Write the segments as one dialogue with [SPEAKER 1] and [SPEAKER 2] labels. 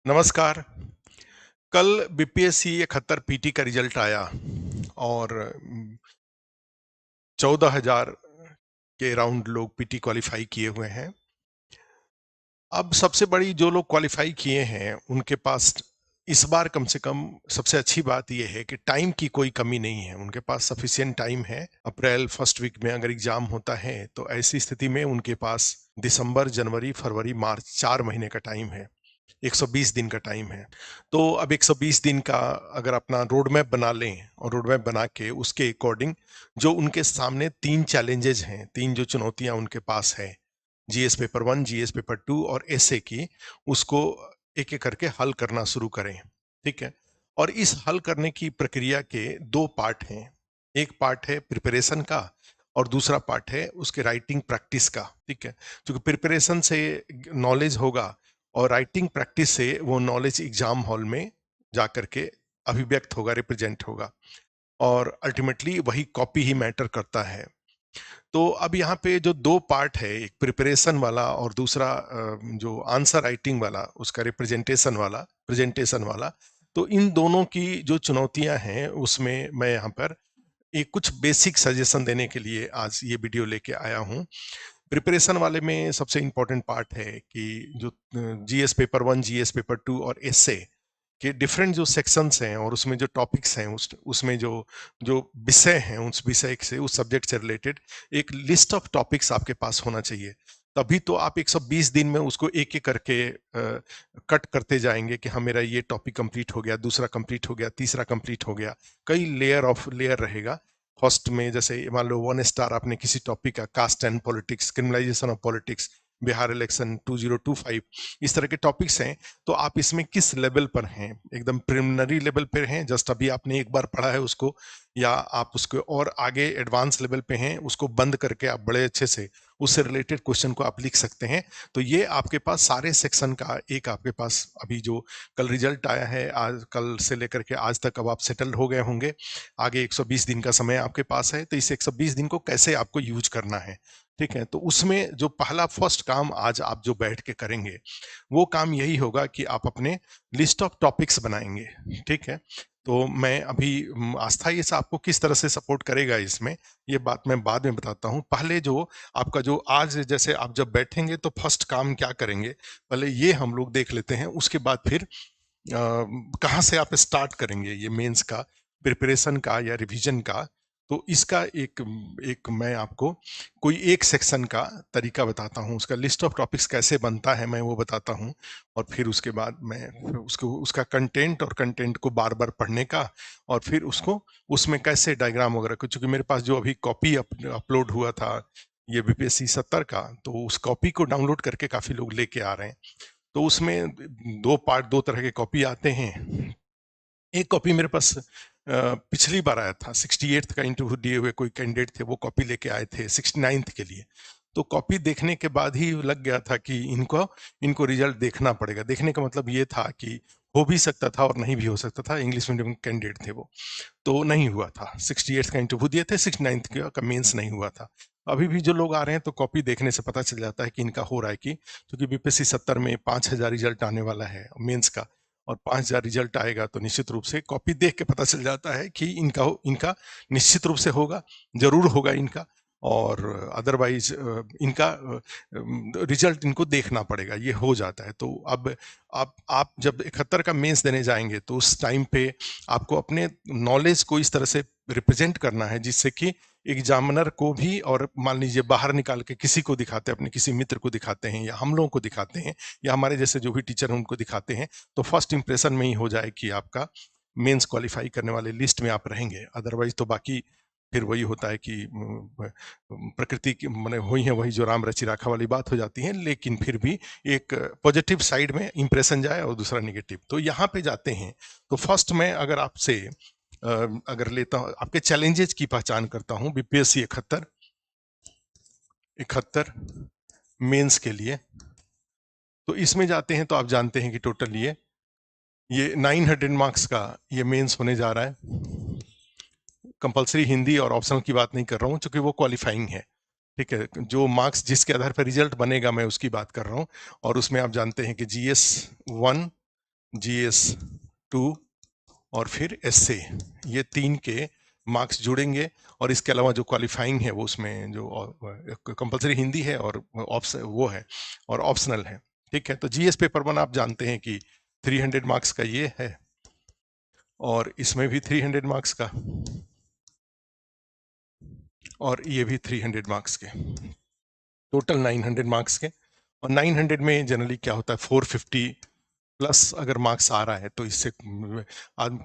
[SPEAKER 1] नमस्कार। कल BPSC 71 PT का रिजल्ट आया और 14,000 के अराउंड लोग पीटी क्वालिफाई किए हुए हैं। अब सबसे बड़ी जो लोग क्वालिफाई किए हैं उनके पास इस बार कम से कम सबसे अच्छी बात यह है कि टाइम की कोई कमी नहीं है। उनके पास सफिशिएंट टाइम है। अप्रैल फर्स्ट वीक में अगर एग्जाम होता है तो ऐसी स्थिति में उनके पास दिसंबर, जनवरी, फरवरी, मार्च 4 महीने का टाइम है। 120 दिन का टाइम है। तो अब 120 दिन का अगर अपना रोड मैप बना लें और रोड मैप बना के उसके अकॉर्डिंग जो उनके सामने 3 चैलेंजेस हैं, 3 जो चुनौतियां उनके पास है, जीएस पेपर 1, जीएस पेपर 2 और एसए की, उसको एक-एक करके हल करना शुरू करें। ठीक है? और इस हल करने की प्रक्रिया के 2 पार्ट हैं। एक पार्ट है प्रिपरेशन का और दूसरा पार्ट है उसके राइटिंग प्रैक्टिस का। ठीक है? क्योंकि प्रिपरेशन से नॉलेज होगा और राइटिंग प्रैक्टिस से वो नॉलेज एग्जाम हॉल में जाकर के अभिव्यक्त होगा, रिप्रेजेंट होगा और अल्टीमेटली वही कॉपी ही मैटर करता है। तो अब यहाँ पे जो 2 पार्ट है, एक प्रिपरेशन वाला और दूसरा जो आंसर राइटिंग वाला, उसका रिप्रेजेंटेशन वाला, प्रेजेंटेशन वाला, तो इन दोनों की जो चुनौतियाँ हैं, उसमें मैं यहाँ पर एक कुछ बेसिक सजेशन देने के लिए आज ये वीडियो लेके आया हूँ। प्रिपरेशन वाले में सबसे इम्पोर्टेंट पार्ट है कि जो जीएस पेपर 1, जीएस पेपर 2 और एस्से के डिफरेंट जो सेक्शंस हैं और उसमें जो टॉपिक्स हैं, उसमें जो जो विषय हैं, उस विषय से, उस सब्जेक्ट से रिलेटेड एक लिस्ट ऑफ टॉपिक्स आपके पास होना चाहिए। तभी तो आप 120 दिन में उसको एक-एक करके कट करते जाएँगे कि हाँ, मेरा ये टॉपिक कंप्लीट हो गया, दूसरा कंप्लीट हो गया, तीसरा कंप्लीट हो गया। कई लेयर रहेगा। फर्स्ट में जैसे मान लो 1 स्टार आपने किसी टॉपिक का caste and politics, criminalisation of politics, Bihar election 2025, इस तरह के टॉपिक्स हैं। तो आप इसमें किस लेवल पर हैं? एकदम प्रिलिमिनरी लेवल पे हैं, जस्ट अभी आपने एक बार पढ़ा है उसको, या आप उसके और आगे एडवांस लेवल पे हैं, उसको बंद करके आप बड़े अच्छे से उससे रिलेटेड क्वेश्चन को आप लिख सकते हैं। तो ये आपके पास सारे सेक्शन का एक आपके पास अभी जो कल रिजल्ट आया है, आज कल से लेकर के आज तक अब आप सेटल हो गए होंगे। आगे 120 दिन का समय आपके पास है, तो इस 120 दिन को कैसे आपको यूज करना है, ठीक है? तो उसमें जो पहला फर्स्ट काम आज आप जो बैठ के करेंगे, वो काम यही होगा कि आप अपने लिस्ट ऑफ टॉपिक्स बनाएंगे। ठीक है? तो मैं अभी आस्था ये आपको किस तरह से सपोर्ट करेगा इसमें, ये बात मैं बाद में बताता हूँ। पहले जो आपका जो आज जैसे आप जब बैठेंगे तो फर्स्ट काम क्या करेंगे, पहले ये हम लोग देख लेते हैं। उसके बाद फिर कहाँ से आप स्टार्ट करेंगे ये मेंस का, प्रिपरेशन का या रिवीजन का। तो इसका एक एक मैं आपको कोई एक सेक्शन का तरीका बताता हूँ, उसका लिस्ट ऑफ टॉपिक्स कैसे बनता है मैं वो बताता हूँ, और फिर उसके बाद मैं फिर उसको उसका कंटेंट और कंटेंट को बार-बार पढ़ने का, और फिर उसको उसमें कैसे डायग्राम वगैरह को, चूँकि मेरे पास जो अभी कॉपी अपलोड हुआ था ये बीपीएससी 70 का, तो उस कॉपी को डाउनलोड करके काफ़ी लोग लेके आ रहे हैं। तो उसमें 2 पार्ट, 2 तरह के कॉपी आते हैं। एक कॉपी मेरे पास पिछली बार आया था, 68th का इंटरव्यू दिए हुए कोई कैंडिडेट थे, वो कॉपी लेके आए थे 69th के लिए। तो कॉपी देखने के बाद ही लग गया था कि इनको इनको रिजल्ट देखना पड़ेगा। देखने का मतलब ये था कि हो भी सकता था और नहीं भी हो सकता था, इंग्लिश मीडियम कैंडिडेट थे वो। तो नहीं हुआ था, 68th का इंटरव्यू दिए थे, 69th का मेंस नहीं हुआ था। अभी भी जो लोग आ रहे हैं तो कॉपी देखने से पता चल जाता है कि इनका हो रहा है कि, क्योंकि बीपीएससी 70 में 5000 रिजल्ट आने वाला है मेंस का, और 5000 रिजल्ट आएगा तो निश्चित रूप से कॉपी देख के पता चल जाता है कि इनका इनका निश्चित रूप से होगा, जरूर होगा इनका, और अदरवाइज इनका रिजल्ट इनको देखना पड़ेगा, ये हो जाता है। तो अब आप जब 71 का मेंस देने जाएंगे तो उस टाइम पे आपको अपने नॉलेज को इस तरह से रिप्रेजेंट करना है जिससे कि एग्जामिनर को भी, और मान लीजिए बाहर निकाल के किसी को दिखाते हैं, अपने किसी मित्र को दिखाते हैं या हम लोगों को दिखाते हैं या हमारे जैसे जो भी टीचर हैं उनको दिखाते हैं, तो फर्स्ट इंप्रेशन में ही हो जाए कि आपका मेंस क्वालिफाई करने वाले लिस्ट में आप रहेंगे। अदरवाइज तो बाकी फिर वही होता है कि प्रकृति की माने हुई है वही जो राम रचि राखा वाली बात हो जाती है, लेकिन फिर भी एक पॉजिटिव साइड में इंप्रेशन जाए और दूसरा नेगेटिव। तो यहाँ पे जाते हैं तो फर्स्ट मैं अगर आपसे अगर लेता हूँ, आपके चैलेंजेस की पहचान करता हूँ बीपीएससी 71 मेंस के लिए। तो इसमें जाते हैं तो आप जानते हैं कि टोटल ये 900 मार्क्स का ये मेंस होने जा रहा है। कंपलसरी हिंदी और ऑप्शनल की बात नहीं कर रहा हूँ, क्योंकि वो क्वालिफाइंग है। ठीक है, जो मार्क्स जिसके आधार पर रिजल्ट बनेगा मैं उसकी बात कर रहा हूँ। और उसमें आप जानते हैं कि जीएस 1, GS 2 और फिर एसए, ये 3 के मार्क्स जुड़ेंगे। और इसके अलावा जो क्वालिफाइंग है वो उसमें जो कंपलसरी हिंदी है और वो है और ऑप्शनल है। ठीक है, तो जीएस पेपर 1 आप जानते हैं कि 300 मार्क्स का ये है और इसमें भी 300 मार्क्स का और ये भी 300 मार्क्स के, टोटल 900 मार्क्स के। और 900 में जनरली क्या होता है 450 प्लस अगर मार्क्स आ रहा है तो इससे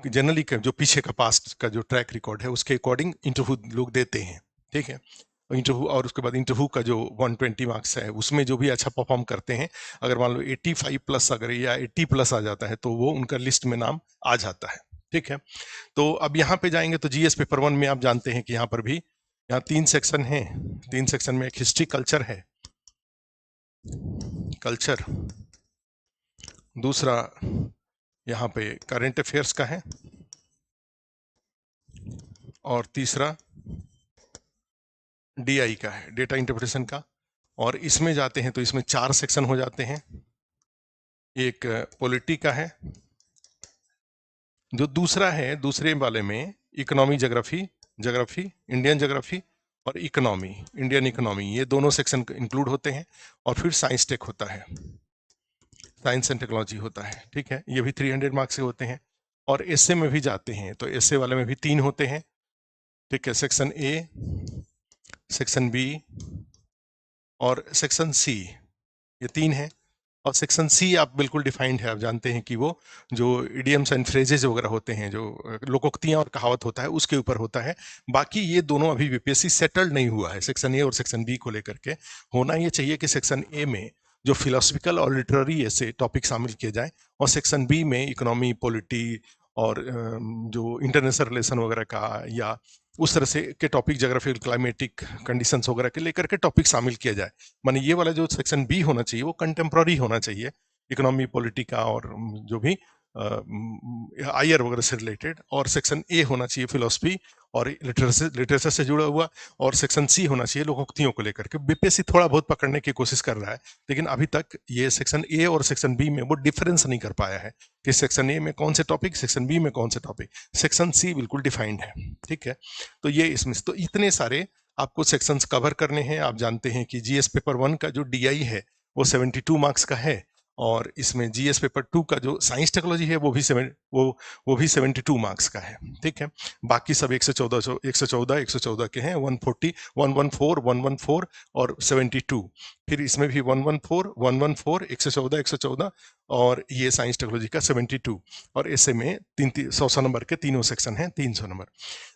[SPEAKER 1] जनरली जो पीछे का पास्ट का जो ट्रैक रिकॉर्ड है उसके अकॉर्डिंग इंटरव्यू लोग देते हैं। ठीक है, इंटरव्यू और उसके बाद इंटरव्यू का जो 120 मार्क्स है उसमें जो भी अच्छा परफॉर्म करते हैं, अगर मान लो 85 प्लस अगर या 80 प्लस आ जाता है तो वो उनका लिस्ट में नाम आ जाता है। ठीक है, तो अब यहाँ पे जाएंगे तो जीएस पेपर 1 में आप जानते हैं कि यहाँ पर भी यहाँ 3 सेक्शन है। 3 सेक्शन में एक हिस्ट्री कल्चर है, कल्चर, दूसरा यहाँ पे करंट अफेयर्स का है और तीसरा डीआई का है, डेटा इंटरप्रिटेशन का। और इसमें जाते हैं तो इसमें 4 सेक्शन हो जाते हैं। एक पॉलिटी का है, जो दूसरा है दूसरे वाले में economy geography, geography Indian geography और इकोनॉमी इंडियन इकोनॉमी, ये दोनों सेक्शन इंक्लूड होते हैं। और फिर साइंस टेक होता है, साइंस एंड टेक्नोलॉजी होता है। ठीक है, ये भी 300 मार्क्स के होते हैं। और एसए में भी जाते हैं तो एसए वाले में भी 3 होते हैं। ठीक है, सेक्शन ए, सेक्शन बी और सेक्शन सी, ये 3 है। और सेक्शन सी आप बिल्कुल डिफाइंड है, आप जानते हैं कि वो जो इडियम्स एंड फ्रेजेस वगैरह होते हैं, जो लोकोक्तियां और कहावत होता है उसके ऊपर होता है। बाकी ये दोनों अभी बीपीएससी सेटल्ड नहीं हुआ है, सेक्शन ए और सेक्शन बी को लेकर के। होना ये चाहिए कि सेक्शन ए में जो फिलोसफिकल और लिटरेरी ऐसे टॉपिक शामिल किए जाए और सेक्शन बी में इकोनॉमी, पॉलिटी और जो इंटरनेशनल रिलेशन वगैरह का या उस तरह से के टॉपिक, जोग्राफिकल क्लाइमेटिक कंडीशंस वगैरह के लेकर के टॉपिक शामिल किया जाए। माने ये वाला जो सेक्शन बी होना चाहिए वो कंटेम्प्ररी होना चाहिए, इकोनॉमी, पॉलिटी का और जो भी आईआर वगैरह से रिलेटेड। और सेक्शन ए होना चाहिए फिलोसफी और लिटरेचर से जुड़ा हुआ। और सेक्शन सी होना चाहिए लोकोक्तियों को लेकर के। बीपीएससी थोड़ा बहुत पकड़ने की कोशिश कर रहा है, लेकिन अभी तक ये सेक्शन ए और सेक्शन बी में वो डिफरेंस नहीं कर पाया है कि सेक्शन ए में कौन से टॉपिक, सेक्शन बी में कौन से टॉपिक। सेक्शन सी बिल्कुल डिफाइंड है। ठीक है, तो ये इसमें तो इतने सारे आपको सेक्शंस कवर करने हैं। आप जानते हैं कि जीएस पेपर 1 का जो डीआई है वो 72 मार्क्स का है और इसमें जीएस पेपर 2 का जो साइंस टेक्नोलॉजी है वो भी 72 मार्क्स का है। ठीक है, बाकी सब 114 के हैं, 140, 114, 114 और 72। फिर इसमें भी 114, 114, 114, 114 और ये साइंस टेक्नोलॉजी का 72। और ऐसे में 100 नंबर के तीनों सेक्शन हैं, 300 नंबर।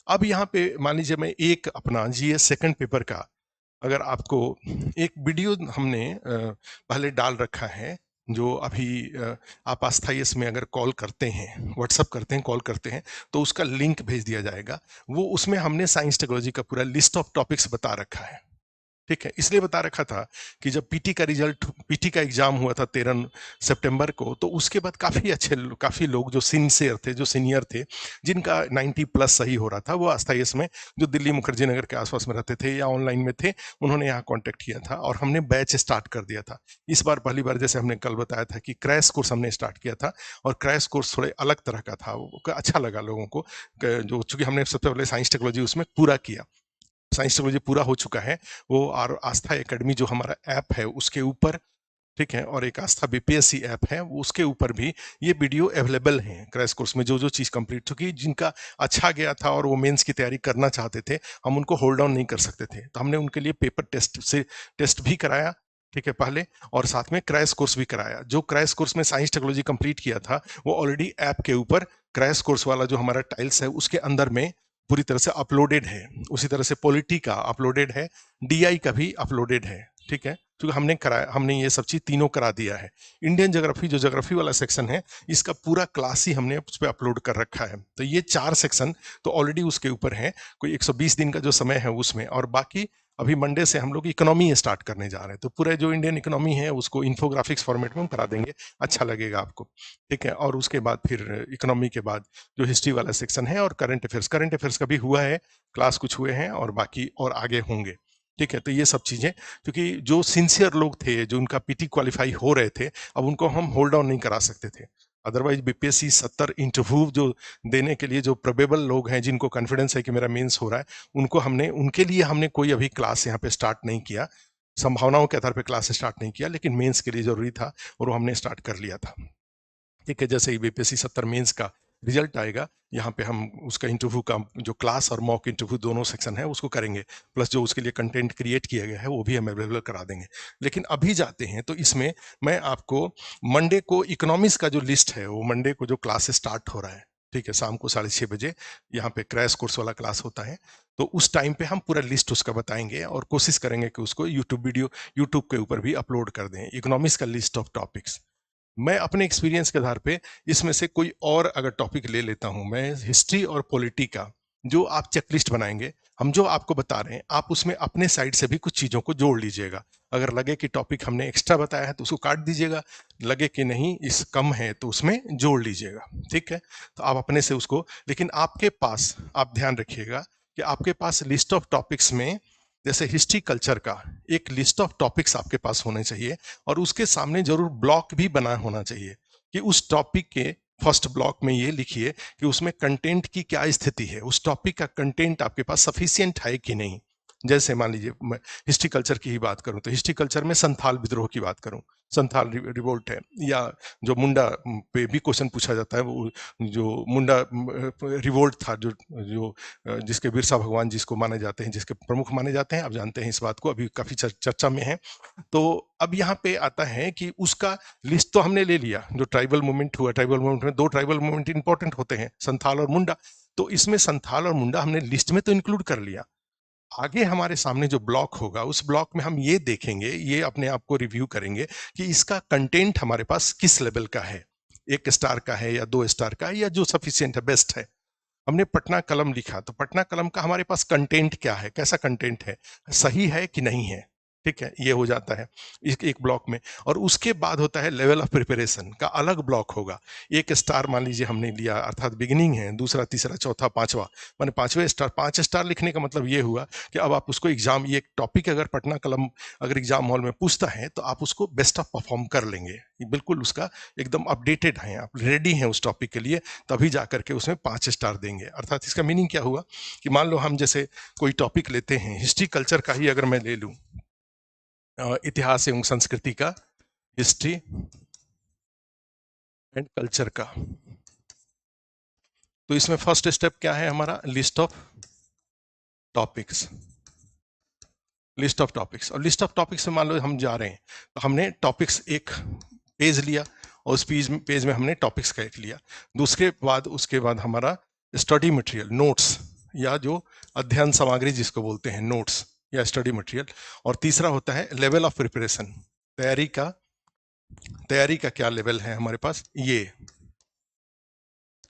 [SPEAKER 1] अब यहाँ पे मान लीजिए मैं एक अपना जीएस सेकंड पेपर का अगर आपको एक वीडियो हमने पहले डाल रखा है, जो अभी आप आस्थाइस में अगर कॉल करते हैं, व्हाट्सअप करते हैं, कॉल करते हैं तो उसका लिंक भेज दिया जाएगा। वो उसमें हमने साइंस टेक्नोलॉजी का पूरा लिस्ट ऑफ टॉपिक्स बता रखा है। ठीक है, इसलिए बता रखा था कि जब पीटी का एग्जाम हुआ था 13 सितंबर को, तो उसके बाद काफी लोग जो सिंसियर थे, जो सीनियर थे, जिनका 90 प्लस सही हो रहा था, वो आस्थाइस में जो दिल्ली मुखर्जी नगर के आसपास में रहते थे या ऑनलाइन में थे, उन्होंने यहाँ कॉन्टेक्ट किया था और हमने बैच स्टार्ट कर दिया था। इस बार पहली बार जैसे हमने कल बताया था कि क्रैश कोर्स हमने स्टार्ट किया था और क्रैश कोर्स थोड़े अलग तरह का था, अच्छा लगा लोगों को। जो चूंकि हमने सबसे पहले साइंस टेक्नोलॉजी उसमें पूरा किया, साइंस टेक्नोलॉजी पूरा हो चुका है वो। और आस्था एकेडमी जो हमारा ऐप है उसके ऊपर, ठीक है, और एक आस्था बीपीएससी ऐप है उसके ऊपर भी ये वीडियो अवेलेबल है क्रैश कोर्स में, जो जो चीज़ कंप्लीट, क्योंकि जिनका अच्छा गया था और वो मेंस की तैयारी करना चाहते थे, हम उनको होल्ड ऑन नहीं कर सकते थे, तो हमने उनके लिए पेपर टेस्ट भी कराया। ठीक है, पहले, और साथ में क्रैश कोर्स भी कराया। जो क्रैश कोर्स में साइंस टेक्नोलॉजी कंप्लीट किया था वो ऑलरेडी ऐप के ऊपर क्रैश कोर्स वाला जो हमारा टाइल्स है उसके अंदर में पूरी तरह से अपलोडेड है। उसी तरह से पॉलिटी का अपलोडेड है, डीआई का भी अपलोडेड है। ठीक है, क्योंकि हमने कराया, हमने ये सब चीज तीनों करा दिया है। इंडियन ज्योग्राफी जो ज्योग्राफी वाला सेक्शन है, इसका पूरा क्लास ही हमने उस पर अपलोड कर रखा है। तो ये 4 सेक्शन तो ऑलरेडी उसके ऊपर है, कोई 120 दिन का जो समय है उसमें। और बाकी अभी मंडे से हम लोग इकोनॉमी स्टार्ट करने जा रहे हैं, तो पूरा जो इंडियन इकोनॉमी है उसको इन्फोग्राफिक्स फॉर्मेट में हम करा देंगे, अच्छा लगेगा आपको। ठीक है, और उसके बाद फिर इकोनॉमी के बाद जो हिस्ट्री वाला सेक्शन है और करंट अफेयर्स का भी हुआ है, क्लास कुछ हुए हैं और बाकी और आगे होंगे। ठीक है, तो ये सब चीजें, क्योंकि जो सिंसियर लोग थे, जो उनका पीटी क्वालिफाई हो रहे थे, अब उनको हम होल्ड ऑन नहीं करा सकते थे। अदरवाइज बीपीएससी 70 इंटरव्यू जो देने के लिए जो प्रोबेबल लोग हैं, जिनको कॉन्फिडेंस है कि मेरा मेंस हो रहा है, उनके लिए हमने कोई अभी क्लास यहाँ पे स्टार्ट नहीं किया, संभावनाओं के आधार पे क्लास स्टार्ट नहीं किया, लेकिन मेंस के लिए जरूरी था और वो हमने स्टार्ट कर लिया था। ठीक है, जैसे ही बीपीएससी 70 मेंस का रिजल्ट आएगा, यहाँ पे हम उसका इंटरव्यू का जो क्लास और मॉक इंटरव्यू दोनों सेक्शन है उसको करेंगे, प्लस जो उसके लिए कंटेंट क्रिएट किया गया है वो भी हम अवेलेबल करा देंगे। लेकिन अभी जाते हैं तो इसमें मैं आपको मंडे को इकोनॉमिक्स का जो लिस्ट है, वो मंडे को जो क्लास स्टार्ट हो रहा है, ठीक है, शाम को 6:30 बजे यहाँ पे क्रैश कोर्स वाला क्लास होता है, तो उस टाइम पे हम पूरा लिस्ट उसका बताएंगे और कोशिश करेंगे कि उसको यूट्यूब के ऊपर भी अपलोड कर दें, इकोनॉमिक्स का लिस्ट ऑफ टॉपिक्स। मैं अपने एक्सपीरियंस के आधार पे इसमें से कोई और अगर टॉपिक ले लेता हूं, मैं हिस्ट्री और पॉलिटी का जो आप चेकलिस्ट बनाएंगे, हम जो आपको बता रहे हैं, आप उसमें अपने साइड से भी कुछ चीज़ों को जोड़ लीजिएगा। अगर लगे कि टॉपिक हमने एक्स्ट्रा बताया है तो उसको काट दीजिएगा, लगे कि नहीं इस कम है तो उसमें जोड़ लीजिएगा, ठीक है। तो आप अपने से उसको, लेकिन आपके पास आप ध्यान रखिएगा कि आपके पास लिस्ट ऑफ टॉपिक्स में, जैसे हिस्ट्री कल्चर का एक लिस्ट ऑफ टॉपिक्स आपके पास होने चाहिए, और उसके सामने जरूर ब्लॉक भी बना होना चाहिए कि उस टॉपिक के फर्स्ट ब्लॉक में ये लिखिए कि उसमें कंटेंट की क्या स्थिति है, उस टॉपिक का कंटेंट आपके पास सफिशियंट है कि नहीं। जैसे मान लीजिए मैं हिस्ट्री कल्चर की ही बात करूं, तो हिस्ट्री कल्चर में संथाल विद्रोह की बात करूं, संथाल रिवोल्ट है, या जो मुंडा पे भी क्वेश्चन पूछा जाता है, वो जो मुंडा रिवोल्ट था, जो जो जिसके बिरसा भगवान जिसको माने जाते हैं, जिसके प्रमुख माने जाते हैं, आप जानते हैं इस बात को, अभी काफी चर्चा में है। तो अब यहाँ पे आता है कि उसका लिस्ट तो हमने ले लिया, जो ट्राइबल मूवमेंट हुआ, ट्राइबल मूवमेंट में 2 ट्राइबल मूवमेंट इंपॉर्टेंट होते हैं, संथाल और मुंडा, तो इसमें संथाल और मुंडा हमने लिस्ट में तो इंक्लूड कर लिया। आगे हमारे सामने जो ब्लॉक होगा, उस ब्लॉक में हम ये देखेंगे, ये अपने आप को रिव्यू करेंगे कि इसका कंटेंट हमारे पास किस लेवल का है, 1 स्टार का है या 2 स्टार का है, या जो सफिशियंट है, बेस्ट है। हमने पटना कलम लिखा, तो पटना कलम का हमारे पास कंटेंट क्या है, कैसा कंटेंट है, सही है कि नहीं है, ठीक है, ये हो जाता है एक ब्लॉक में। और उसके बाद होता है लेवल ऑफ प्रिपरेशन का अलग ब्लॉक होगा। 1 स्टार मान लीजिए हमने लिया, अर्थात बिगिनिंग है, दूसरा, तीसरा, चौथा, पांचवा, माने 5वें स्टार। 5 स्टार लिखने का मतलब ये हुआ कि अब आप उसको एग्जाम, ये टॉपिक अगर पटना कलम अगर एग्जाम हॉल में पूछता है तो आप उसको बेस्ट ऑफ परफॉर्म कर लेंगे, बिल्कुल उसका एकदम अपडेटेड हैं, आप रेडी हैं उस टॉपिक के लिए, तभी जा करके उसमें 5 स्टार देंगे। अर्थात इसका मीनिंग क्या हुआ कि मान लो हम जैसे कोई टॉपिक लेते हैं, हिस्ट्री कल्चर का ही अगर मैं ले लूं, इतिहास एवं संस्कृति का, हिस्ट्री एंड कल्चर का, तो इसमें फर्स्ट स्टेप क्या है हमारा, list of topics, list of topics. और लिस्ट ऑफ टॉपिक्स में मान लो हम जा रहे हैं, तो हमने टॉपिक्स एक पेज लिया, और उस पेज में हमने टॉपिक्स का एक लिया। दूसरे बाद उसके बाद हमारा स्टडी मटेरियल, नोट्स, या जो अध्ययन सामग्री जिसको बोलते हैं, नोट्स या स्टडी मटेरियल। और तीसरा होता है लेवल ऑफ प्रिपरेशन, तैयारी का क्या लेवल है हमारे पास, ये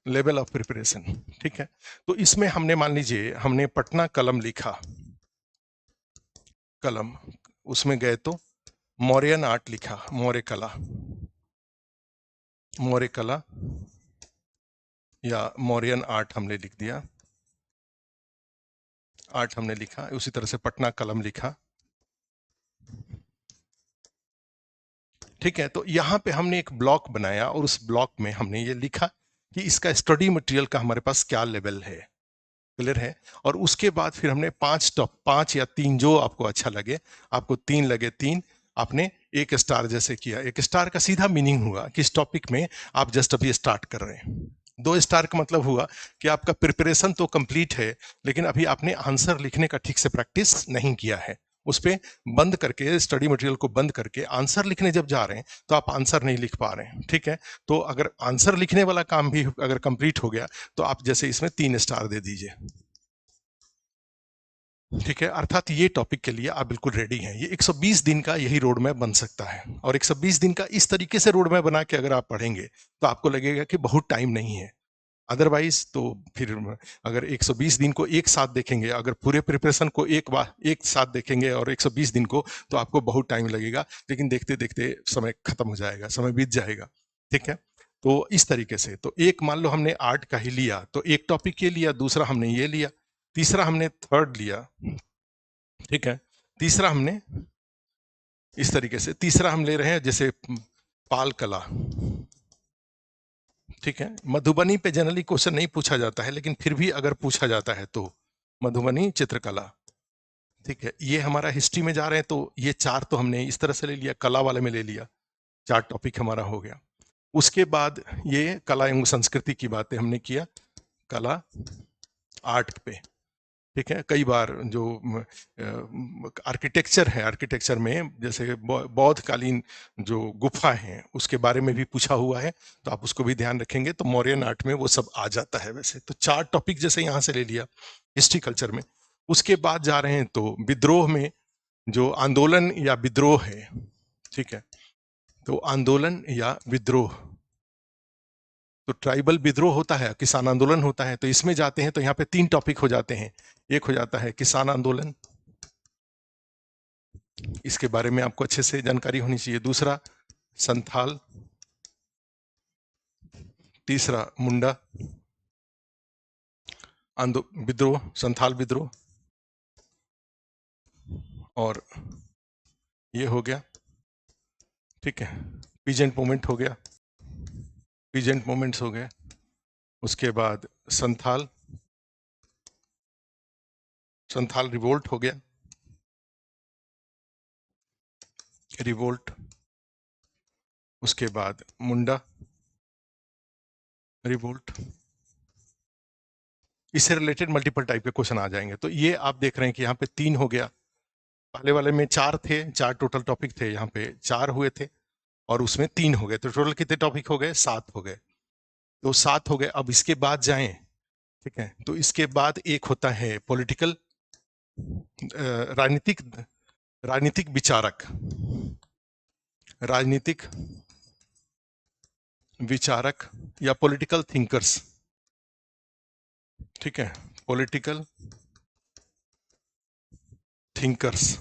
[SPEAKER 1] लेवल ऑफ प्रिपरेशन, ठीक है। तो इसमें हमने मान लीजिए हमने पटना कलम लिखा, कलम, उसमें गए तो मौर्यन आर्ट लिखा, मौर्य कला, मौर्य कला या मौर्यन आर्ट हमने लिख दिया, आर्ट हमने लिखा, उसी तरह से पटना कलम लिखा, ठीक है। तो यहाँ पे हमने एक ब्लॉक बनाया, और उस ब्लॉक में हमने ये लिखा कि इसका स्टडी मटेरियल का हमारे पास क्या लेवल है, क्लियर है। और उसके बाद फिर हमने 5 या 3, जो आपको अच्छा लगे, आपको 3 लगे 3, आपने 1 स्टार जैसे किया। 1 स्टार का सीधा मीनिंग हुआ कि इस टॉपिक में आप जस्ट अभी स्टार्ट कर रहे हैं। 2 स्टार का मतलब हुआ कि आपका प्रिपरेशन तो कंप्लीट है, लेकिन अभी आपने आंसर लिखने का ठीक से प्रैक्टिस नहीं किया है। उस पर बंद करके, स्टडी मटेरियल को बंद करके आंसर लिखने जब जा रहे हैं तो आप आंसर नहीं लिख पा रहे हैं, ठीक है। तो अगर आंसर लिखने वाला काम भी अगर कंप्लीट हो गया तो आप जैसे इसमें 3 स्टार दे दीजिए, ठीक है। अर्थात ये टॉपिक के लिए आप बिल्कुल रेडी हैं। ये 120 दिन का यही रोड मैप बन सकता है, और 120 दिन का इस तरीके से रोड मैप बना के अगर आप पढ़ेंगे तो आपको लगेगा कि बहुत टाइम नहीं है। अदरवाइज तो फिर अगर 120 दिन को एक साथ देखेंगे, अगर पूरे प्रिपरेशन को एक बार एक साथ देखेंगे और 120 दिन को, तो आपको बहुत टाइम लगेगा, लेकिन देखते देखते समय खत्म हो जाएगा, समय बीत जाएगा, ठीक है। तो इस तरीके से, तो एक मान लो हमने आर्ट का ही लिया, तो एक टॉपिक ये लिया, दूसरा हमने ये लिया, तीसरा हमने थर्ड लिया, ठीक है। तीसरा हमने इस तरीके से, तीसरा हम ले रहे हैं जैसे पाल कला, ठीक है। मधुबनी पे जनरली क्वेश्चन नहीं पूछा जाता है, लेकिन फिर भी अगर पूछा जाता है तो मधुबनी चित्रकला, ठीक है। ये हमारा हिस्ट्री में जा रहे हैं, तो ये 4 तो हमने इस तरह से ले लिया, कला वाले में ले लिया, 4 टॉपिक हमारा हो गया। उसके बाद ये कला एवं संस्कृति की बातें हमने किया, कला आर्ट पे, ठीक है। कई बार जो आर्किटेक्चर है, आर्किटेक्चर में जैसे बौद्ध कालीन जो गुफा है उसके बारे में भी पूछा हुआ है, तो आप उसको भी ध्यान रखेंगे, तो मौर्यन आर्ट में वो सब आ जाता है। वैसे तो 4 टॉपिक जैसे यहाँ से ले लिया हिस्ट्री कल्चर में। उसके बाद जा रहे हैं तो विद्रोह में, जो आंदोलन या विद्रोह है, ठीक है। तो आंदोलन या विद्रोह, तो ट्राइबल विद्रोह होता है, किसान आंदोलन होता है, तो इसमें जाते हैं तो यहाँ पे 3 टॉपिक हो जाते हैं। एक हो जाता है किसान आंदोलन, इसके बारे में आपको अच्छे से जानकारी होनी चाहिए। दूसरा संथाल, तीसरा मुंडा विद्रोह, संथाल विद्रोह, और ये हो गया, ठीक है, पीजेंट मूवमेंट हो गया, पीजेंट मूवमेंट्स हो गए। उसके बाद संथाल रिवोल्ट हो गया, रिवोल्ट। उसके बाद मुंडा रिवोल्ट। इससे रिलेटेड मल्टीपल टाइप के क्वेश्चन आ जाएंगे। तो ये आप देख रहे हैं कि यहाँ पे 3 हो गया, पहले वाले में 4 थे, 4 टोटल टॉपिक थे, यहाँ पे 4 हुए थे और उसमें 3 हो गए, तो टोटल कितने टॉपिक हो गए? 7 हो गए। तो 7 हो गए। अब इसके बाद जाएं, ठीक है, तो इसके बाद एक होता है पॉलिटिकल, राजनीतिक, राजनीतिक विचारक, राजनीतिक विचारक या पॉलिटिकल थिंकर्स, ठीक है, पॉलिटिकल थिंकर्स,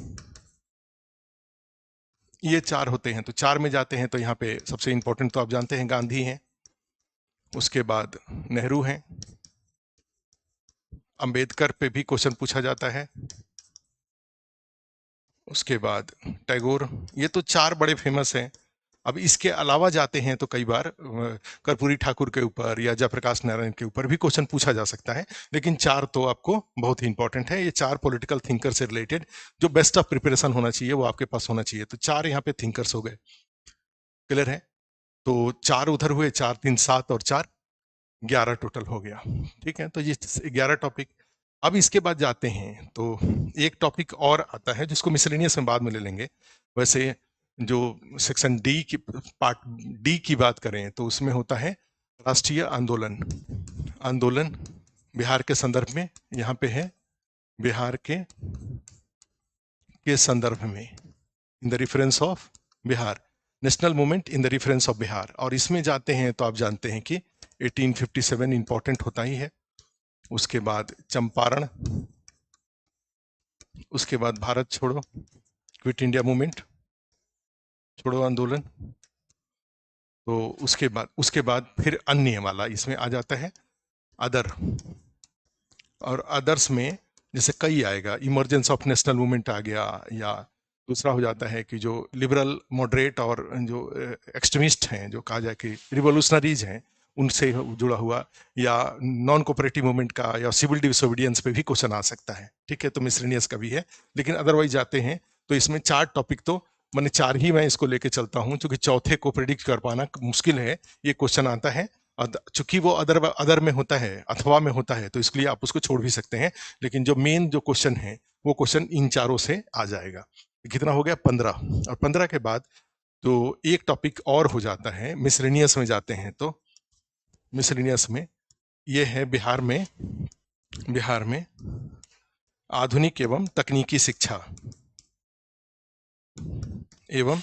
[SPEAKER 1] ये 4 होते हैं। तो 4 में जाते हैं तो यहाँ पे सबसे इंपॉर्टेंट तो आप जानते हैं गांधी हैं, उसके बाद नेहरू हैं, अंबेडकर पे भी क्वेश्चन पूछा जाता है, उसके बाद टैगोर। ये तो 4 बड़े फेमस हैं। अब इसके अलावा जाते हैं तो कई बार कर्पूरी ठाकुर के ऊपर या जयप्रकाश नारायण के ऊपर भी क्वेश्चन पूछा जा सकता है, लेकिन 4 तो आपको बहुत ही इंपॉर्टेंट है। ये 4 पॉलिटिकल थिंकर से रिलेटेड जो बेस्ट ऑफ प्रिपरेशन होना चाहिए वो आपके पास होना चाहिए। तो 4 यहाँ पे थिंकर्स हो गए, क्लियर है। तो 4 उधर हुए, 4 3 7 और 4 11 टोटल हो गया, ठीक है। तो ये 11 टॉपिक। अब इसके बाद जाते हैं तो एक टॉपिक और आता है जिसको मिसलेनियस में बाद में ले लेंगे। वैसे जो सेक्शन डी की, पार्ट डी की बात करें तो उसमें होता है राष्ट्रीय आंदोलन, आंदोलन बिहार के संदर्भ में, यहाँ पे है बिहार के संदर्भ में, in the reference of Bihar, national movement in the reference of Bihar. और इसमें जाते हैं तो आप जानते हैं कि 1857 इंपॉर्टेंट होता ही है। उसके बाद चंपारण, उसके बाद भारत छोड़ो, क्विट इंडिया मूवमेंट, छोड़ो आंदोलन। तो उसके बाद फिर अन्य वाला इसमें आ जाता है अदर, और अदर्स में जैसे कई आएगा, इमरजेंस ऑफ नेशनल मूवमेंट आ गया, या दूसरा हो जाता है कि जो लिबरल मॉडरेट और जो एक्सट्रीमिस्ट हैं, जो कहा जाए कि रिवोल्यूशनरीज हैं, उनसे जुड़ा हुआ, या नॉन कोऑपरेटिव मूवमेंट का या सिविल डिसोबीडियंस पे भी क्वेश्चन आ सकता है, ठीक है। तो मिसलेनियस का भी है, लेकिन अदरवाइज जाते हैं तो इसमें 4 टॉपिक तो मैंने 4 ही मैं इसको लेके चलता हूँ, क्योंकि चौथे को प्रिडिक्ट कर पाना मुश्किल है। ये क्वेश्चन आता है, चूंकि वो अदर में होता है, अथवा में होता है, तो इसलिए आप उसको छोड़ भी सकते हैं, लेकिन जो मेन जो क्वेश्चन है वो क्वेश्चन इन 4 से आ जाएगा। कितना हो गया? 15। और 15 के बाद तो एक टॉपिक और हो जाता है, मिसलेनियस में जाते हैं तो मिसलेनियस में ये है बिहार में आधुनिक एवं तकनीकी शिक्षा एवं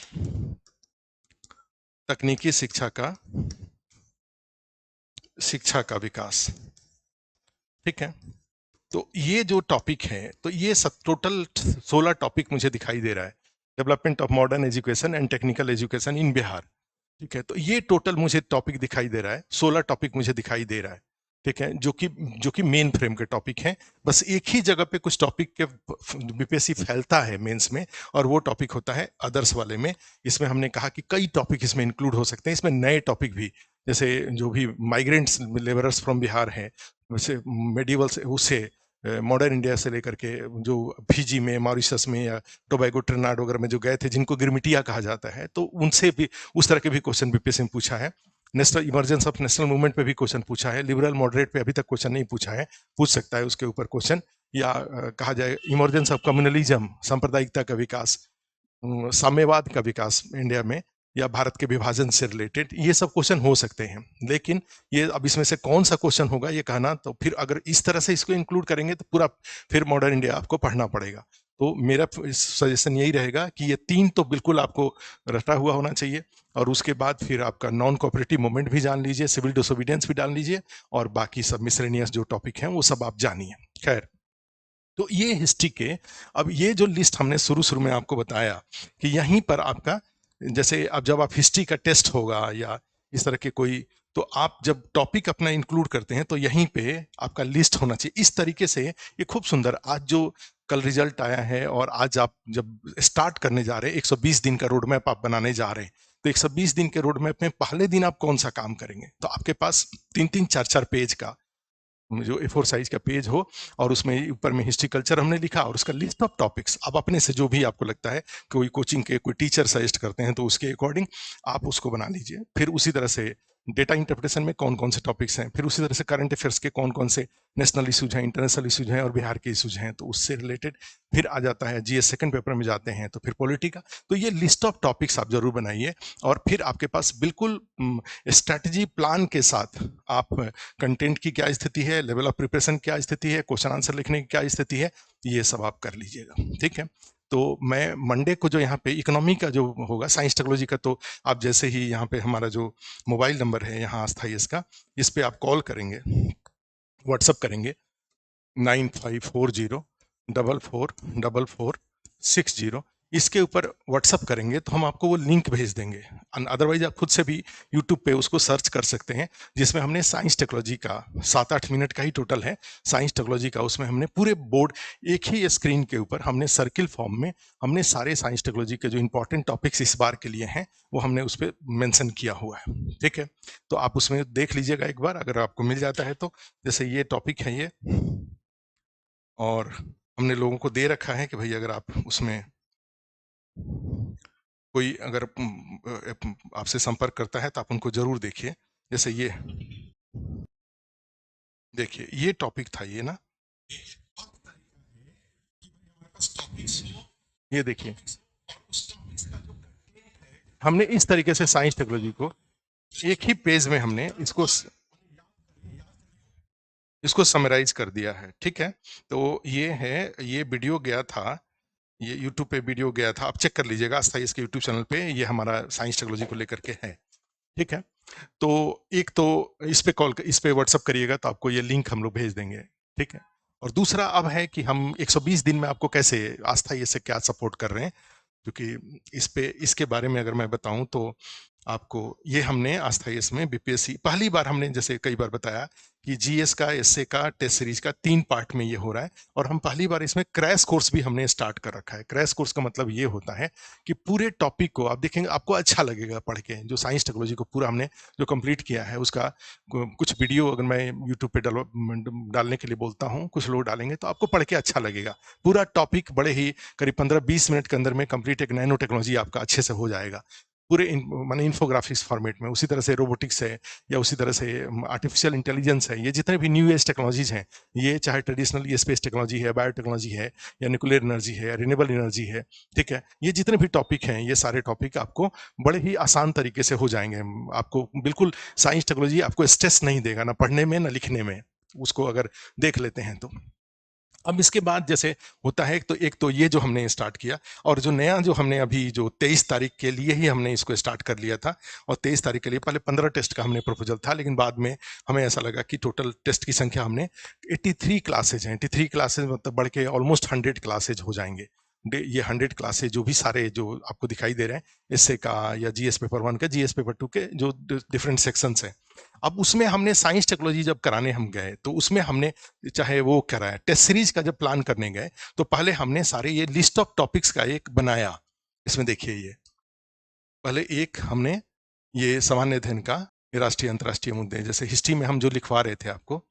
[SPEAKER 1] तकनीकी शिक्षा का विकास, ठीक है। तो ये जो टॉपिक है, तो ये सब टोटल 16 टॉपिक मुझे दिखाई दे रहा है, development of modern education and technical education in Bihar, ठीक है। तो ये टोटल मुझे टॉपिक दिखाई दे रहा है, 16 टॉपिक मुझे दिखाई दे रहा है, ठीक है, जो कि मेन फ्रेम के टॉपिक हैं। बस एक ही जगह पे कुछ टॉपिक के बीपीएससी फैलता है मेंस में, और वो टॉपिक होता है अदर्स वाले में। इसमें हमने कहा कि कई टॉपिक इसमें इंक्लूड हो सकते हैं, इसमें नए टॉपिक भी जैसे जो भी माइग्रेंट्स लेबरर्स फ्रॉम बिहार हैं, वैसे मेडिवल से उससे मॉडर्न इंडिया से लेकर के जो फिजी में, मॉरिशस में या टोबैगो, ट्रिनिडाद वगैरह में जो गए थे, जिनको गिरमिटिया कहा जाता है, तो उनसे भी उस तरह के भी क्वेश्चन बीपीएससी में पूछा है। National emergence of national movement पे भी क्वेश्चन पूछा है। लिबरल मॉडरेट पे अभी तक क्वेश्चन नहीं पूछा है, पूछ सकता है उसके ऊपर क्वेश्चन। या कहा जाए इमरजेंस ऑफ कम्युनलिज्म, सांप्रदायिकता का विकास, साम्यवाद का विकास इंडिया में, या भारत के विभाजन से रिलेटेड, ये सब क्वेश्चन हो सकते हैं। लेकिन ये अब इसमें से कौन सा क्वेश्चन होगा ये कहना, तो फिर अगर इस तरह से इसको इंक्लूड करेंगे तो पूरा फिर मॉडर्न इंडिया आपको पढ़ना पड़ेगा। तो मेरा सजेशन यही रहेगा कि ये 3 तो बिल्कुल आपको रटा हुआ होना चाहिए, और उसके बाद फिर आपका नॉन कोऑपरेटिव मूवमेंट भी जान लीजिए, सिविल डिसोबीडियंस भी डाल लीजिए, और बाकी सब मिसलेनियस जो टॉपिक हैं वो सब आप जानिए। खैर, तो ये हिस्ट्री के, अब ये जो लिस्ट हमने शुरू शुरू में आपको बताया कि यहीं पर आपका, जैसे अब जब आप हिस्ट्री का टेस्ट होगा या इस तरह के कोई, तो आप जब टॉपिक अपना इंक्लूड करते हैं तो यहीं पे आपका लिस्ट होना चाहिए इस तरीके से। ये खूब सुंदर, आज जो कल रिजल्ट आया है और आज आप जब स्टार्ट करने जा रहे हैं, 120 दिन का रोड मैप आप बनाने जा रहे हैं, तो 120 दिन के रोड मैप में पहले दिन आप कौन सा काम करेंगे, तो आपके पास 3-3, 4-4 पेज का जो A4 साइज का पेज हो, और उसमें ऊपर में हिस्ट्री कल्चर हमने लिखा, और उसका लिस्ट ऑफ टॉपिक्स आप अपने से जो भी आपको लगता है, कोई कोचिंग के कोई टीचर सजेस्ट करते हैं तो उसके अकॉर्डिंग आप उसको बना लीजिए। फिर उसी तरह से डेटा इंटरप्रिटेशन में कौन कौन से टॉपिक्स हैं, फिर उसी तरह से करंट अफेयर्स के कौन कौन से नेशनल इशूज हैं, इंटरनेशनल इशूज हैं और बिहार के इशूज हैं, तो उससे रिलेटेड। फिर आ जाता है जीएस सेकंड पेपर में जाते हैं तो फिर पॉलिटी का। तो ये लिस्ट ऑफ टॉपिक्स आप जरूर बनाइए, और फिर आपके पास बिल्कुल स्ट्रैटेजी प्लान के साथ आप कंटेंट की क्या स्थिति है, लेवल ऑफ प्रिपरेशन क्या स्थिति है, क्वेश्चन आंसर लिखने की क्या स्थिति है, ये सब आप कर लीजिएगा। ठीक है, तो मैं मंडे को जो यहाँ पे इकोनॉमी का जो होगा, साइंस टेक्नोलॉजी का, तो आप जैसे ही यहाँ पे हमारा जो मोबाइल नंबर है यहाँ आस्था इसका, इस पे आप कॉल करेंगे, व्हाट्सअप करेंगे 9540444460, इसके ऊपर व्हाट्सअप करेंगे तो हम आपको वो लिंक भेज देंगे। अदरवाइज आप खुद से भी यूट्यूब पे उसको सर्च कर सकते हैं, जिसमें हमने साइंस टेक्नोलॉजी का 7-8 मिनट का ही टोटल है, साइंस टेक्नोलॉजी का, उसमें हमने पूरे बोर्ड एक ही स्क्रीन के ऊपर हमने सर्किल फॉर्म में हमने सारे साइंस टेक्नोलॉजी के जो इंपॉर्टेंट टॉपिक्स इस बार के लिए हैं वो हमने उस पर मेंशन किया हुआ है। ठीक है, तो आप उसमें देख लीजिएगा एक बार, अगर आपको मिल जाता है तो। जैसे ये टॉपिक है ये, और हमने लोगों को दे रखा है कि भाई अगर आप उसमें कोई अगर आपसे संपर्क करता है तो आप उनको जरूर देखिए। जैसे ये देखिए, ये टॉपिक था ये ना, ये देखिए, हमने इस तरीके से साइंस टेक्नोलॉजी को एक ही पेज में हमने इसको समराइज कर दिया है। ठीक है, तो ये है, ये वीडियो गया था, ये यूट्यूब पे वीडियो गया था, आप चेक कर लीजिएगा, आस्था इसके यूट्यूब चैनल पे, ये हमारा साइंस टेक्नोलॉजी को लेकर के है। ठीक है, तो एक तो इस पे व्हाट्सअप करिएगा तो आपको ये लिंक हम लोग भेज देंगे। ठीक है, और दूसरा अब है कि हम 120 दिन में आपको कैसे आस्था ये से क्या सपोर्ट कर रहे हैं, क्योंकि इस पे इसके बारे में अगर मैं बताऊं तो आपको, ये हमने आस्था इसमें बीपीएससी पहली बार हमने, जैसे कई बार बताया कि जीएस का, एसए का, टेस्ट सीरीज का 3 पार्ट में ये हो रहा है, और हम पहली बार इसमें क्रैश कोर्स भी हमने स्टार्ट कर रखा है। क्रैश कोर्स का मतलब ये होता है कि पूरे टॉपिक को आप देखेंगे, आपको अच्छा लगेगा पढ़ के। जो साइंस टेक्नोलॉजी को पूरा हमने जो कंप्लीट किया है उसका कुछ वीडियो अगर मैं यूट्यूब पे डालने के लिए बोलता हूँ, कुछ लोग डालेंगे तो आपको पढ़ के अच्छा लगेगा। पूरा टॉपिक बड़े ही करीब 15-20 मिनट के अंदर में कंप्लीट एक नैनो टेक्नोलॉजी आपका अच्छे से हो जाएगा, पूरे माने इन्फोग्राफिक्स फॉर्मेट में। उसी तरह से रोबोटिक्स है, या उसी तरह से आर्टिफिशियल इंटेलिजेंस है, ये जितने भी न्यू एज टेक्नोलॉजीज हैं, ये चाहे ट्रेडिशनल ये स्पेस टेक्नोलॉजी है, बायोटेक्नोलॉजी है, या न्यूक्लियर एनर्जी है, रिन्यूएबल एनर्जी है। ठीक है, ये जितने भी टॉपिक हैं, ये सारे टॉपिक आपको बड़े ही आसान तरीके से हो जाएंगे। आपको बिल्कुल साइंस टेक्नोलॉजी आपको स्ट्रेस नहीं देगा, ना पढ़ने में ना लिखने में, उसको अगर देख लेते हैं तो। अब इसके बाद जैसे होता है, तो एक तो ये जो हमने स्टार्ट किया, और जो नया जो हमने अभी जो 23 तारीख के लिए ही हमने इसको स्टार्ट कर लिया था, और 23 तारीख के लिए पहले 15 टेस्ट का हमने प्रपोजल था, लेकिन बाद में हमें ऐसा लगा कि टोटल टेस्ट की संख्या हमने 83 क्लासेज हैं, 83 क्लासेज मतलब बढ़ के ऑलमोस्ट 100 क्लासेज हो जाएंगे। ये 100 क्लासेज जो भी सारे जो आपको दिखाई दे रहे हैं, एसए का या जीएस पेपर 1 का, जीएस पेपर 2 के जो डिफरेंट सेक्शंस हैं, अब उसमें हमने साइंस टेक्नोलॉजी जब कराने हम गए तो उसमें हमने चाहे वो कराया, टेस्ट सीरीज का जब प्लान करने गए तो पहले हमने सारे ये लिस्ट ऑफ टॉपिक्स का एक बनाया। इसमें देखिए, ये पहले एक हमने ये सामान्य अध्ययन का ये राष्ट्रीय अंतर्राष्ट्रीय मुद्दे, जैसे हिस्ट्री में हम जो लिखवा रहे थे आपको,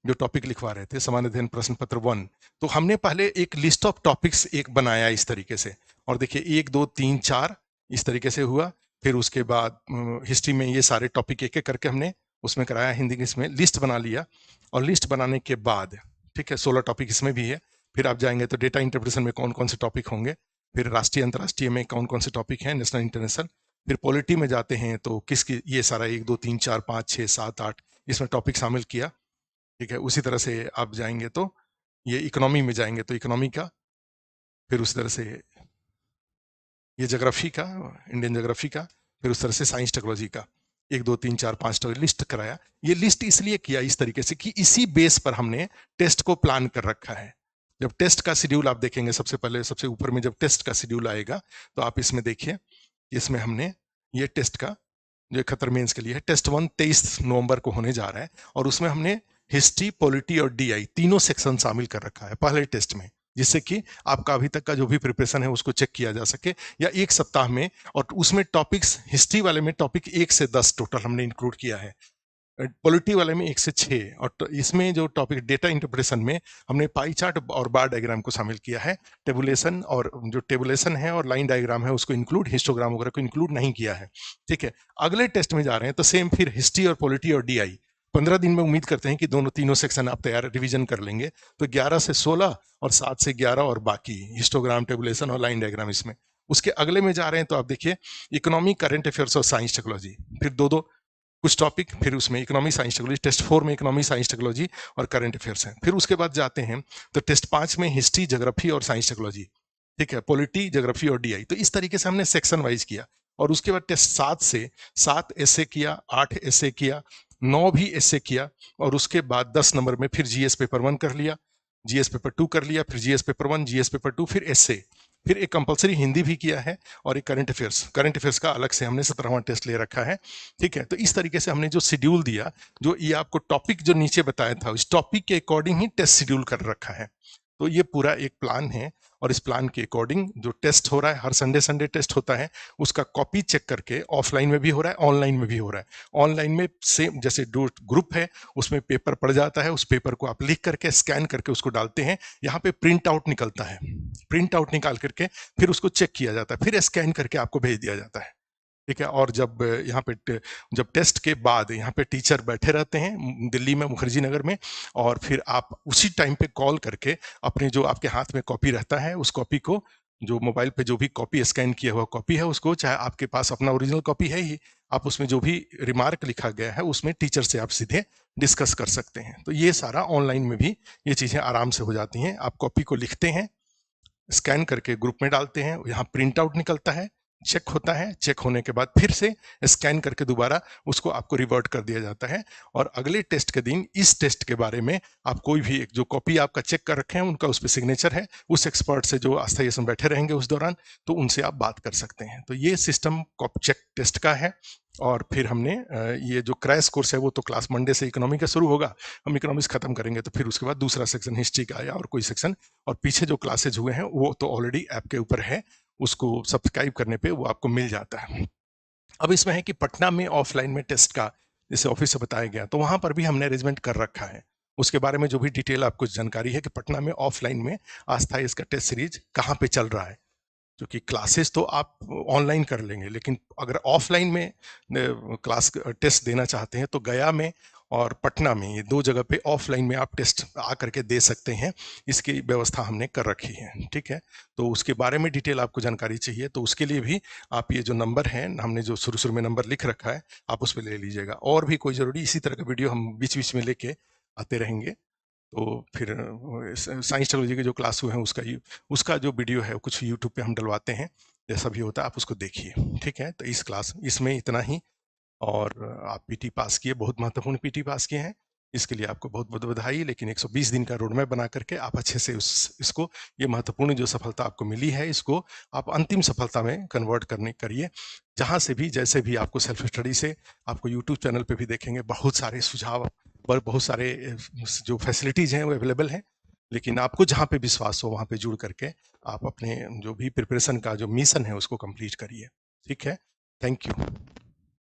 [SPEAKER 1] जो टॉपिक लिखवा रहे थे सामान्य अध्ययन प्रश्न पत्र 1, तो हमने पहले एक लिस्ट ऑफ टॉपिक्स एक बनाया इस तरीके से, और देखिए 1 2 3 4 इस तरीके से हुआ। फिर उसके बाद हिस्ट्री में ये सारे टॉपिक एक एक करके हमने उसमें कराया, हिंदी के इसमें लिस्ट बना लिया, और लिस्ट बनाने के बाद ठीक है 16 टॉपिक इसमें भी है। फिर आप जाएंगे तो डेटा इंटरप्रिटेशन में कौन कौन से टॉपिक होंगे, फिर राष्ट्रीय अंतर्राष्ट्रीय में कौन कौन से टॉपिक हैं, नेशनल इंटरनेशनल, फिर पॉलिटी में जाते हैं तो किसकी ये सारा 1 2 3 4 5 6 7 8 इसमें टॉपिक शामिल किया। ठीक है, उसी तरह से आप जाएंगे तो ये इकोनॉमी में जाएंगे तो इकोनॉमी का, फिर उसी तरह से ये ज्योग्राफी का, इंडियन ज्योग्राफी का, फिर उस तरह से साइंस टेक्नोलॉजी का 1 2 3 4 5 लिस्ट कराया। ये लिस्ट इसलिए किया इस तरीके से कि इसी बेस पर हमने टेस्ट को प्लान कर रखा है। जब टेस्ट का शेड्यूल आप देखेंगे, सबसे पहले सबसे ऊपर में जब टेस्ट का शेड्यूल आएगा तो आप इसमें देखिए, इसमें हमने ये टेस्ट का जो 71 मेंस के लिए है, टेस्ट 1 23 नवंबर को होने जा रहा है, और उसमें हमने हिस्ट्री, पॉलिटी और डीआई तीनों सेक्शन शामिल कर रखा है पहले टेस्ट में, जिससे कि आपका अभी तक का जो भी प्रिपरेशन है उसको चेक किया जा सके, या एक सप्ताह में। और उसमें टॉपिक्स, हिस्ट्री वाले में टॉपिक 1 से 10 टोटल हमने इंक्लूड किया है, पॉलिटी वाले में 1 से 6, और इसमें जो टॉपिक डेटा इंटरप्रिटेशन में हमने पाई चार्ट और बार डायग्राम को शामिल किया है। टेबुलेशन, और जो टेबुलेशन है और लाइन डायग्राम है उसको इंक्लूड, हिस्टोग्राम वगैरह को इंक्लूड नहीं किया है। ठीक है, अगले टेस्ट में जा रहे हैं तो सेम फिर हिस्ट्री और पॉलिटी और डीआई 15 दिन में उम्मीद करते हैं कि दोनों तीनों सेक्शन आप तैयार रिवीजन कर लेंगे, तो 11 से 16 और 7 से 11 और बाकी हिस्टोग्राम, टेबुलेशन और लाइन डायग्राम इसमें। उसके अगले में जा रहे हैं तो आप देखिए इकोनॉमी, करंट अफेयर्स और साइंस टेक्नोलॉजी, फिर दो दो कुछ टॉपिक, फिर उसमें इकोनॉमी, साइंस टेक्नोलॉजी, टेस्ट 4 में इकोनॉमी, साइंस टेक्नोलॉजी और करंट अफेयर्स हैं। फिर उसके बाद जाते हैं तो टेस्ट 5 में हिस्ट्री, ज्योग्राफी और साइंस टेक्नोलॉजी, ठीक है, पॉलिटी, ज्योग्राफी और डीआई। तो इस तरीके से हमने सेक्शन वाइज किया। और उसके बाद टेस्ट 7 से 7 ऐसे किया, 8 ऐसे किया, 9 भी ऐसे किया, और उसके बाद 10 नंबर में फिर जीएस पेपर 1 कर लिया, जीएस पेपर 2 कर लिया, फिर जीएस पेपर 1, जीएस पेपर 2, फिर एसए, फिर एक कंपलसरी हिंदी भी किया है, और एक करंट अफेयर्स का अलग से हमने 17वां टेस्ट ले रखा है। ठीक है, तो इस तरीके से हमने जो शेड्यूल दिया, जो ये आपको टॉपिक जो नीचे बताया था उस टॉपिक के अकॉर्डिंग ही टेस्ट शेड्यूल कर रखा है। तो ये पूरा एक प्लान है, और इस प्लान के अकॉर्डिंग जो टेस्ट हो रहा है, हर संडे संडे टेस्ट होता है, उसका कॉपी चेक करके ऑफलाइन में भी हो रहा है, ऑनलाइन में भी हो रहा है। ऑनलाइन में सेम जैसे ग्रुप है उसमें पेपर पड़ जाता है, उस पेपर को आप लिख करके स्कैन करके उसको डालते हैं, यहाँ पे प्रिंट आउट निकलता है, प्रिंट आउट निकाल करके फिर उसको चेक किया जाता है, फिर स्कैन करके आपको भेज दिया जाता है। ठीक है, और जब यहाँ पे जब टेस्ट के बाद यहाँ पे टीचर बैठे रहते हैं दिल्ली में, मुखर्जी नगर में, और फिर आप उसी टाइम पे कॉल करके अपने जो आपके हाथ में कॉपी रहता है उस कॉपी को, जो मोबाइल पे जो भी कॉपी स्कैन किया हुआ कॉपी है उसको, चाहे आपके पास अपना ओरिजिनल कॉपी है ही, आप उसमें जो भी रिमार्क लिखा गया है उसमें टीचर से आप सीधे डिस्कस कर सकते हैं। तो ये सारा ऑनलाइन में भी ये चीज़ें आराम से हो जाती हैं। आप कॉपी को लिखते हैं, स्कैन करके ग्रुप में डालते हैं, यहाँ प्रिंट आउट निकलता है, चेक होता है, चेक होने के बाद फिर से स्कैन करके दोबारा उसको आपको रिवर्ट कर दिया जाता है। और अगले टेस्ट के दिन इस टेस्ट के बारे में आप कोई भी एक जो कॉपी आपका चेक कर रखे हैं उनका उस पर सिग्नेचर है, उस एक्सपर्ट से जो अस्थायी में बैठे रहेंगे उस दौरान, तो उनसे आप बात कर सकते हैं। तो ये सिस्टम चेक टेस्ट का है। और फिर हमने ये जो क्रैश कोर्स है वो तो क्लास मंडे से इकोनॉमी का शुरू होगा, हम इकोनॉमिक्स खत्म करेंगे, तो फिर उसके बाद दूसरा सेक्शन हिस्ट्री का या और कोई सेक्शन, और पीछे जो क्लासेज हुए हैं वो तो ऑलरेडी ऐप के ऊपर है, उसको सब्सक्राइब करने पे वो आपको मिल जाता है। अब इसमें है कि पटना में ऑफलाइन में टेस्ट का जैसे ऑफिस से बताया गया, तो वहां पर भी हमने अरेंजमेंट कर रखा है, उसके बारे में जो भी डिटेल आपको जानकारी है कि पटना में ऑफलाइन में अस्थायी इसका टेस्ट सीरीज कहाँ पे चल रहा है। क्योंकि क्लासेस तो आप ऑनलाइन कर लेंगे, लेकिन अगर ऑफलाइन में क्लास टेस्ट देना चाहते हैं तो गया में और पटना में, ये 2 जगह पे ऑफलाइन में आप टेस्ट आ करके दे सकते हैं। इसकी व्यवस्था हमने कर रखी है। ठीक है, तो उसके बारे में डिटेल आपको जानकारी चाहिए तो उसके लिए भी आप ये जो नंबर है, हमने जो शुरू शुरू में नंबर लिख रखा है, आप उस पर ले लीजिएगा। और भी कोई ज़रूरी इसी तरह का वीडियो हम बीच बीच में लेके आते रहेंगे। तो फिर साइंस टेक्नोलॉजी के जो क्लास हुए हैं उसका जो वीडियो है कुछ यूट्यूब पे हम डलवाते हैं, जैसा भी होता है आप उसको देखिए। ठीक है, तो इस क्लास इसमें इतना ही। और आप पीटी पास किए, बहुत महत्वपूर्ण पीटी पास किए हैं, इसके लिए आपको बहुत बहुत बधाई। लेकिन 120 दिन का रोड मैप बना करके आप अच्छे से इसको, ये महत्वपूर्ण जो सफलता आपको मिली है इसको आप अंतिम सफलता में कन्वर्ट करिए। जहाँ से भी जैसे भी आपको सेल्फ स्टडी से आपको यूट्यूब चैनल पे भी देखेंगे बहुत सारे सुझाव और बहुत सारे जो फैसिलिटीज़ हैं वो अवेलेबल हैं। लेकिन आपको जहाँ पे विश्वास हो वहाँ पे जुड़ करके आप अपने जो भी प्रिपरेशन का जो मिशन है उसको कंप्लीट करिए। ठीक है, थैंक यू।